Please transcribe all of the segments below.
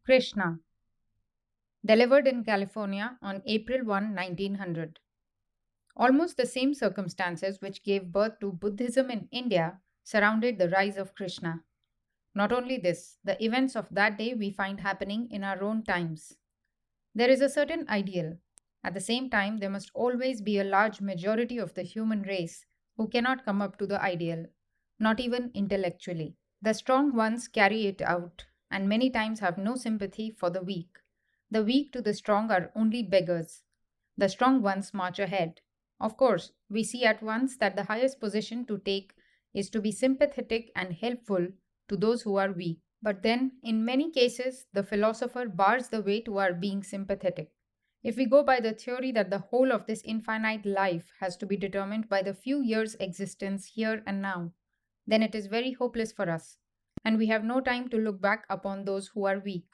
Krishna, delivered in California on April 1, 1900. Almost the same circumstances which gave birth to Buddhism in India surrounded the rise of Krishna. Not only this, the events of that day we find happening in our own times. There is a certain ideal. At the same time, there must always be a large majority of the human race who cannot come up to the ideal, not even intellectually. The strong ones carry it out and many times have no sympathy for the weak. The weak to the strong are only beggars. The strong ones march ahead. Of course, we see at once that the highest position to take is to be sympathetic and helpful to those who are weak. But then, in many cases, the philosopher bars the way to our being sympathetic. If we go by the theory that the whole of this infinite life has to be determined by the few years' existence here and now, then it is very hopeless for us, and we have no time to look back upon those who are weak.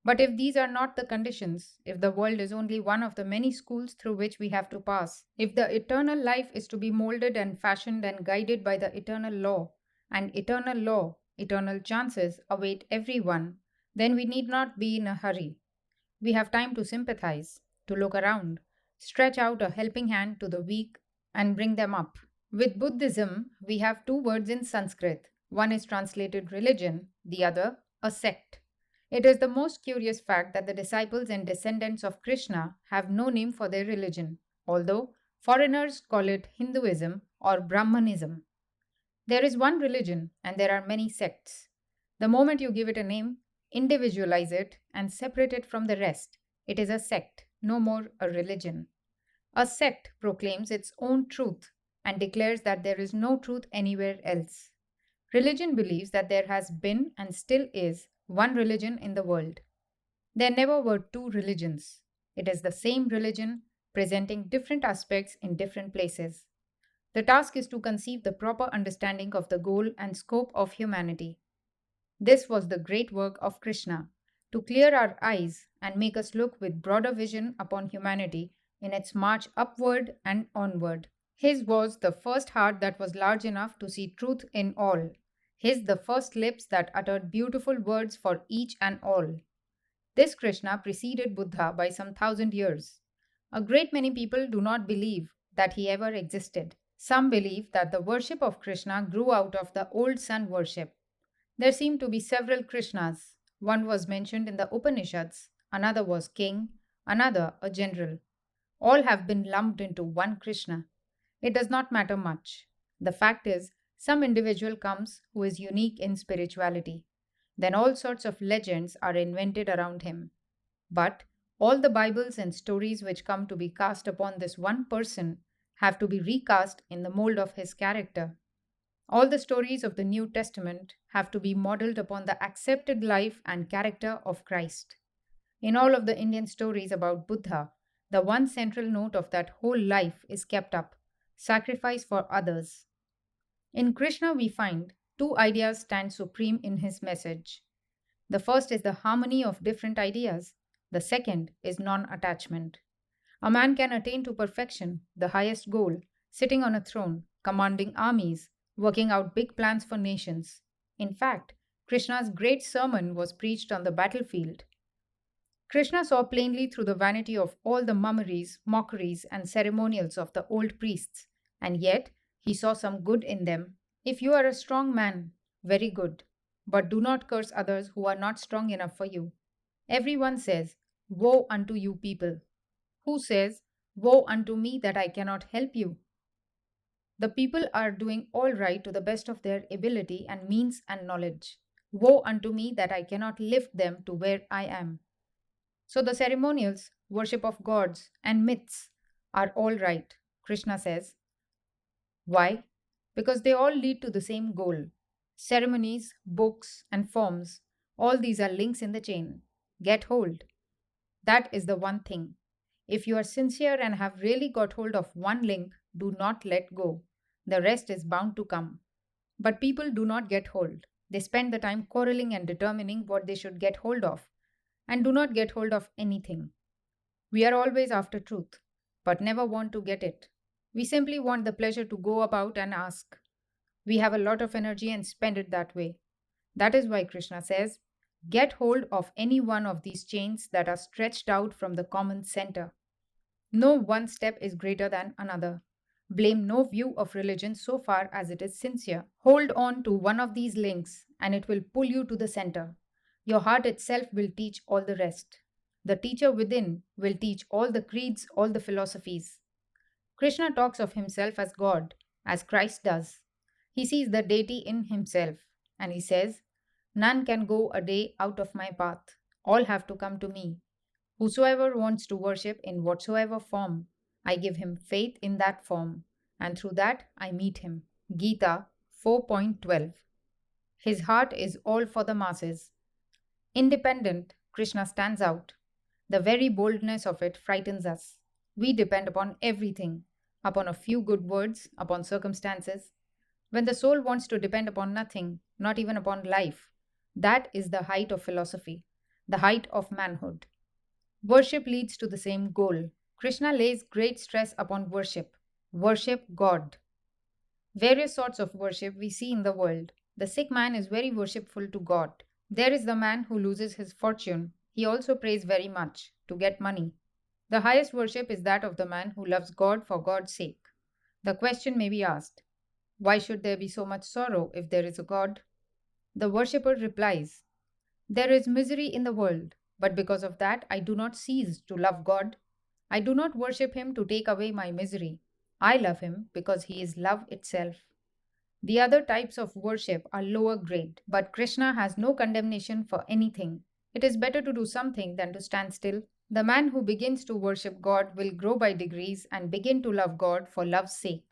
But if these are not the conditions, if the world is only one of the many schools through which we have to pass, if the eternal life is to be molded and fashioned and guided by the eternal law, and eternal law, eternal chances await everyone, then we need not be in a hurry. We have time to sympathize, to look around, stretch out a helping hand to the weak, and bring them up. With Buddhism, we have two words in Sanskrit. One is translated religion, the other a sect. It is the most curious fact that the disciples and descendants of Krishna have no name for their religion, although foreigners call it Hinduism or Brahmanism. There is one religion and there are many sects. The moment you give it a name, individualize it, and separate it from the rest, it is a sect, no more a religion. A sect proclaims its own truth and declares that there is no truth anywhere else. Religion believes that there has been and still is one religion in the world. There never were two religions. It is the same religion presenting different aspects in different places. The task is to conceive the proper understanding of the goal and scope of humanity. This was the great work of Krishna, to clear our eyes and make us look with broader vision upon humanity in its march upward and onward. His was the first heart that was large enough to see truth in all. His the first lips that uttered beautiful words for each and all. This Krishna preceded Buddha by some 1,000 years. A great many people do not believe that he ever existed. Some believe that the worship of Krishna grew out of the old sun worship. There seem to be several Krishnas. One was mentioned in the Upanishads, another was king, another a general. All have been lumped into one Krishna. It does not matter much. The fact is, some individual comes who is unique in spirituality. Then all sorts of legends are invented around him. But all the Bibles and stories which come to be cast upon this one person have to be recast in the mold of his character. All the stories of the New Testament have to be modeled upon the accepted life and character of Christ. In all of the Indian stories about Buddha, the one central note of that whole life is kept up: sacrifice for others. In Krishna, we find two ideas stand supreme in his message. The first is the harmony of different ideas, the second is non attachment. A man can attain to perfection, the highest goal, sitting on a throne, commanding armies, working out big plans for nations. In fact, Krishna's great sermon was preached on the battlefield. Krishna saw plainly through the vanity of all the mummeries, mockeries, and ceremonials of the old priests, and yet he saw some good in them. If you are a strong man, very good, but do not curse others who are not strong enough for you. Everyone says, "Woe unto you people." Who says, "Woe unto me that I cannot help you"? The people are doing all right to the best of their ability and means and knowledge. Woe unto me that I cannot lift them to where I am. So the ceremonials, worship of gods, and myths are all right, Krishna says. Why? Because they all lead to the same goal. Ceremonies, books, and forms, all these are links in the chain. Get hold. That is the one thing. If you are sincere and have really got hold of one link, do not let go. The rest is bound to come. But people do not get hold. They spend the time quarreling and determining what they should get hold of, and do not get hold of anything. We are always after truth, but never want to get it. We simply want the pleasure to go about and ask. We have a lot of energy and spend it that way. That is why Krishna says, Get hold of any one of these chains that are stretched out from the common center. No one step is greater than another. Blame no view of religion so far as it is sincere. Hold on to one of these links and it will pull you to the center. Your heart itself will teach all the rest. The teacher within will teach all the creeds, all the philosophies. Krishna talks of himself as God, as Christ does. He sees the deity in himself, and he says, "None can go a day out of my path. All have to come to me. Whosoever wants to worship in whatsoever form, I give him faith in that form, and through that I meet him." Gita 4.12. His heart is all for the masses. Independent, Krishna stands out. The very boldness of it frightens us. We depend upon everything, upon a few good words, upon circumstances. When the soul wants to depend upon nothing, not even upon life, that is the height of philosophy, the height of manhood. Worship leads to the same goal. Krishna lays great stress upon worship. Worship God. Various sorts of worship we see in the world. The sick man is very worshipful to God. There is the man who loses his fortune. He also prays very much to get money. The highest worship is that of the man who loves God for God's sake. The question may be asked, why should there be so much sorrow if there is a God? The worshipper replies, there is misery in the world, but because of that I do not cease to love God. I do not worship him to take away my misery. I love him because he is love itself. The other types of worship are lower grade, but Krishna has no condemnation for anything. It is better to do something than to stand still. The man who begins to worship God will grow by degrees and begin to love God for love's sake.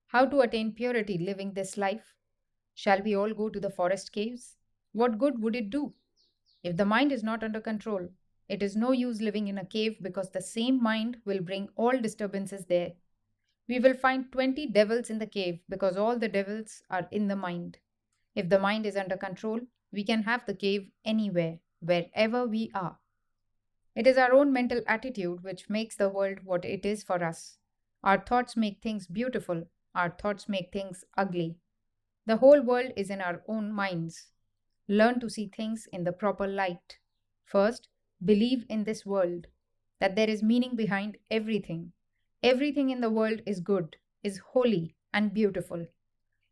How to attain purity living this life? Shall we all go to the forest caves? What good would it do? If the mind is not under control, it is no use living in a cave because the same mind will bring all disturbances there. We will find 20 devils in the cave because all the devils are in the mind. If the mind is under control, we can have the cave anywhere, wherever we are. It is our own mental attitude which makes the world what it is for us. Our thoughts make things beautiful, our thoughts make things ugly. The whole world is in our own minds. Learn to see things in the proper light. First, believe in this world, that there is meaning behind everything. Everything in the world is good, is holy, and beautiful.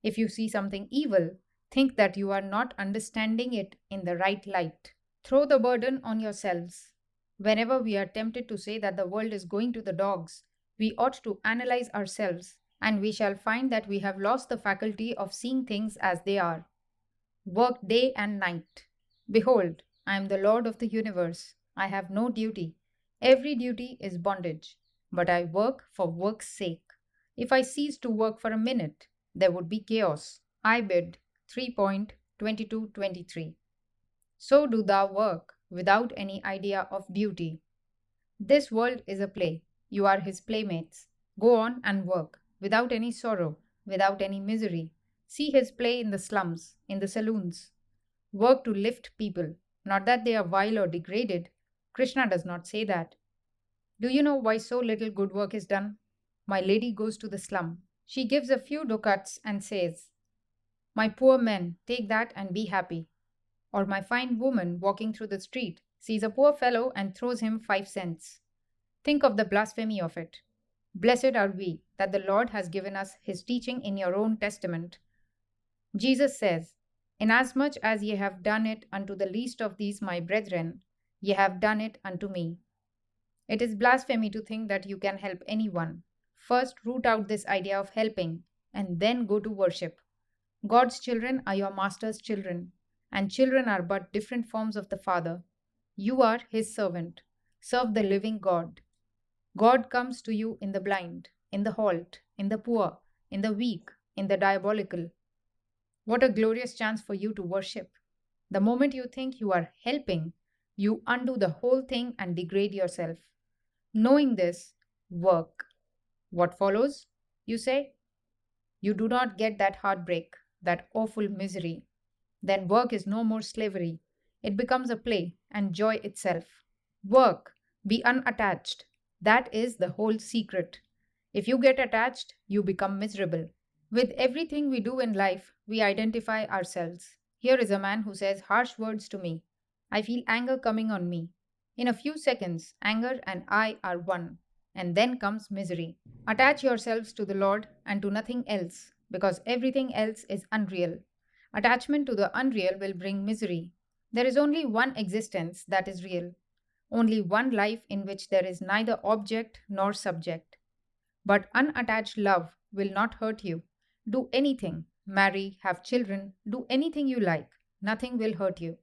If you see something evil, think that you are not understanding it in the right light. Throw the burden on yourselves. Whenever we are tempted to say that the world is going to the dogs, we ought to analyze ourselves, and we shall find that we have lost the faculty of seeing things as they are. Work day and night. Behold, I am the Lord of the universe. I have no duty. Every duty is bondage. But I work for work's sake. If I cease to work for a minute, there would be chaos. Ibid 3.22-23. So do thou work without any idea of duty. This world is a play. You are his playmates. Go on and work without any sorrow, without any misery. See his play in the slums, in the saloons. Work to lift people, not that they are vile or degraded. Krishna does not say that. Do you know why so little good work is done? My lady goes to the slum. She gives a few ducats and says, my poor men, take that and be happy. Or my fine woman walking through the street sees a poor fellow and throws him 5 cents. Think of the blasphemy of it. Blessed are we that the Lord has given us his teaching in your own testament. Jesus says, inasmuch as ye have done it unto the least of these my brethren, ye have done it unto me. It is blasphemy to think that you can help anyone. First, root out this idea of helping, and then go to worship. God's children are your master's children, and children are but different forms of the Father. You are his servant. Serve the living God. God comes to you in the blind, in the halt, in the poor, in the weak, in the diabolical. What a glorious chance for you to worship. The moment you think you are helping, you undo the whole thing and degrade yourself. Knowing this, work. What follows? You say? You do not get that heartbreak, that awful misery. Then work is no more slavery. It becomes a play and joy itself. Work. Be unattached. That is the whole secret. If you get attached, you become miserable. With everything we do in life, we identify ourselves. Here is a man who says harsh words to me. I feel anger coming on me. In a few seconds, anger and I are one. And then comes misery. Attach yourselves to the Lord and to nothing else, because everything else is unreal. Attachment to the unreal will bring misery. There is only one existence that is real, only one life in which there is neither object nor subject. But unattached love will not hurt you. Do anything, marry, have children, do anything you like. Nothing will hurt you.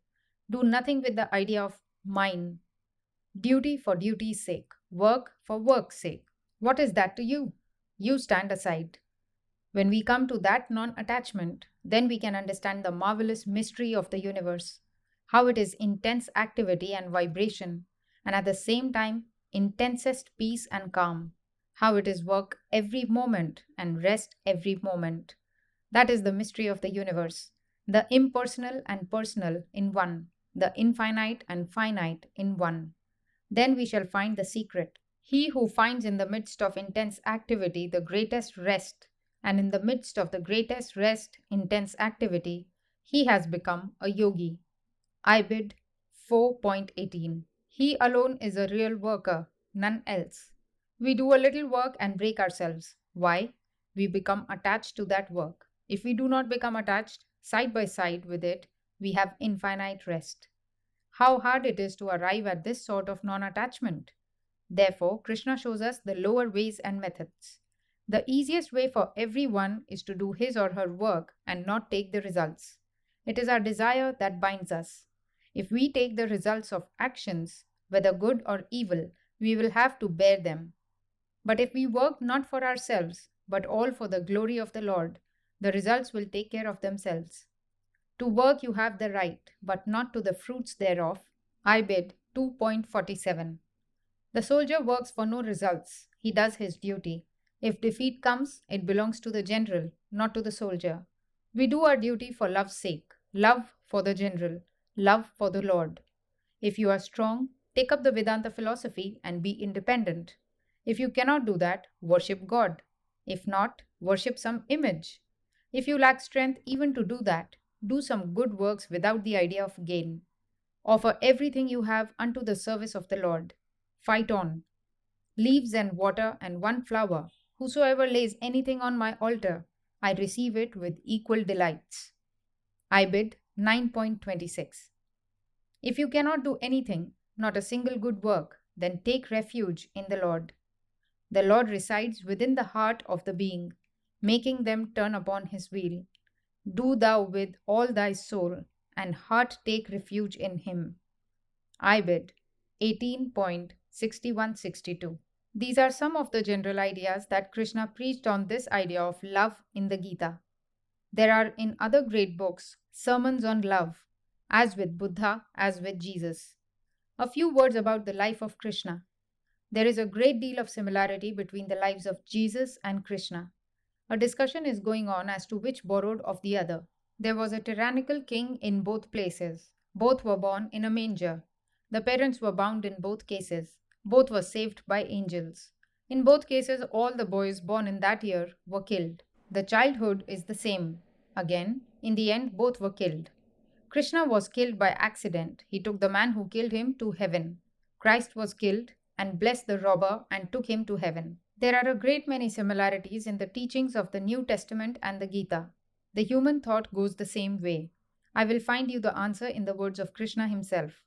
Do nothing with the idea of mine. Duty for duty's sake, work for work's sake. What is that to you? You stand aside. When we come to that non attachment, then we can understand the marvelous mystery of the universe, how it is intense activity and vibration, and at the same time, intensest peace and calm, how it is work every moment and rest every moment. That is the mystery of the universe, the impersonal and personal in one, the infinite and finite in one. Then we shall find the secret. He who finds in the midst of intense activity the greatest rest, and in the midst of the greatest rest, intense activity, he has become a yogi. Ibid 4.18. He alone is a real worker, none else. We do a little work and break ourselves. Why? We become attached to that work. If we do not become attached, side by side with it, we have infinite rest. How hard it is to arrive at this sort of non attachment. Therefore, Krishna shows us the lower ways and methods. The easiest way for everyone is to do his or her work and not take the results. It is our desire that binds us. If we take the results of actions, whether good or evil, we will have to bear them. But if we work not for ourselves, but all for the glory of the Lord, the results will take care of themselves. To work you have the right, but not to the fruits thereof. Ibid 2.47. The soldier works for no results. He does his duty. If defeat comes, it belongs to the general, not to the soldier. We do our duty for love's sake, love for the general, love for the Lord. If you are strong, take up the Vedanta philosophy and be independent. If you cannot do that, worship God. If not, worship some image. If you lack strength even to do that, do some good works without the idea of gain. Offer everything you have unto the service of the Lord. Fight on. Leaves and water and one flower. Whosoever lays anything on my altar, I receive it with equal delights. Ibid 9.26. If you cannot do anything, not a single good work, then take refuge in the Lord. The Lord resides within the heart of the being, making them turn upon his will. Do thou with all thy soul and heart take refuge in him. Ibid 18.61-62. These are some of the general ideas that Krishna preached on this idea of love in the Gita. There are in other great books sermons on love, as with Buddha, as with Jesus. A few words about the life of Krishna. There is a great deal of similarity between the lives of Jesus and Krishna. A discussion is going on as to which borrowed of the other. There was a tyrannical king in both places. Both were born in a manger. The parents were bound in both cases. Both were saved by angels. In both cases, all the boys born in that year were killed. The childhood is the same. Again, in the end, both were killed. Krishna was killed by accident. He took the man who killed him to heaven. Christ was killed and blessed the robber and took him to heaven. There are a great many similarities in the teachings of the New Testament and the Gita. The human thought goes the same way. I will find you the answer in the words of Krishna himself.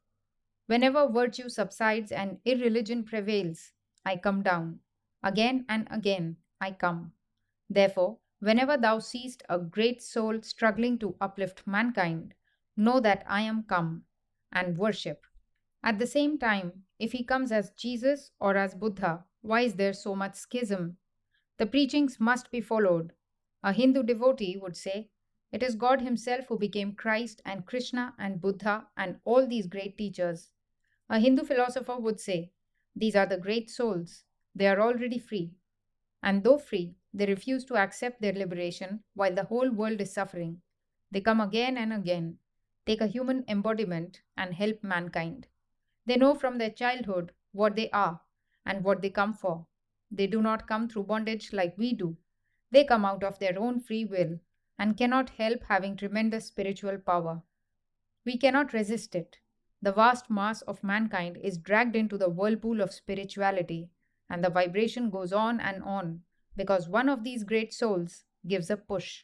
Whenever virtue subsides and irreligion prevails, I come down. Again and again, I come. Therefore, whenever thou seest a great soul struggling to uplift mankind, know that I am come, and worship. At the same time, if he comes as Jesus or as Buddha, why is there so much schism? The preachings must be followed. A Hindu devotee would say, it is God himself who became Christ and Krishna and Buddha and all these great teachers. A Hindu philosopher would say, these are the great souls. They are already free. And though free, they refuse to accept their liberation while the whole world is suffering. They come again and again, take a human embodiment and help mankind. They know from their childhood what they are and what they come for. They do not come through bondage like we do. They come out of their own free will and cannot help having tremendous spiritual power. We cannot resist it. The vast mass of mankind is dragged into the whirlpool of spirituality, and the vibration goes on because one of these great souls gives a push.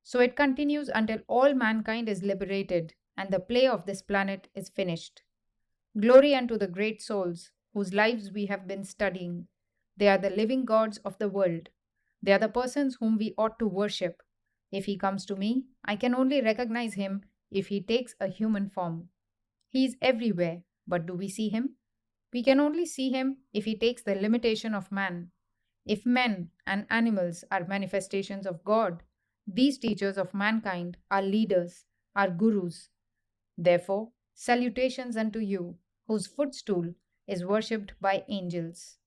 So it continues until all mankind is liberated and the play of this planet is finished. Glory unto the great souls whose lives we have been studying. They are the living gods of the world. They are the persons whom we ought to worship. If he comes to me, I can only recognize him if he takes a human form. He is everywhere, but do we see him? We can only see him if he takes the limitation of man. If men and animals are manifestations of God, these teachers of mankind are leaders, are gurus. Therefore, salutations unto you, whose footstool is worshipped by angels.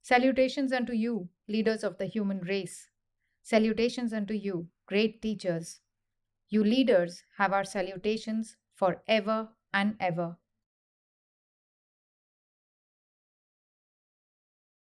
Salutations unto you, leaders of the human race. Salutations unto you, great teachers. You leaders have our salutations forever and ever.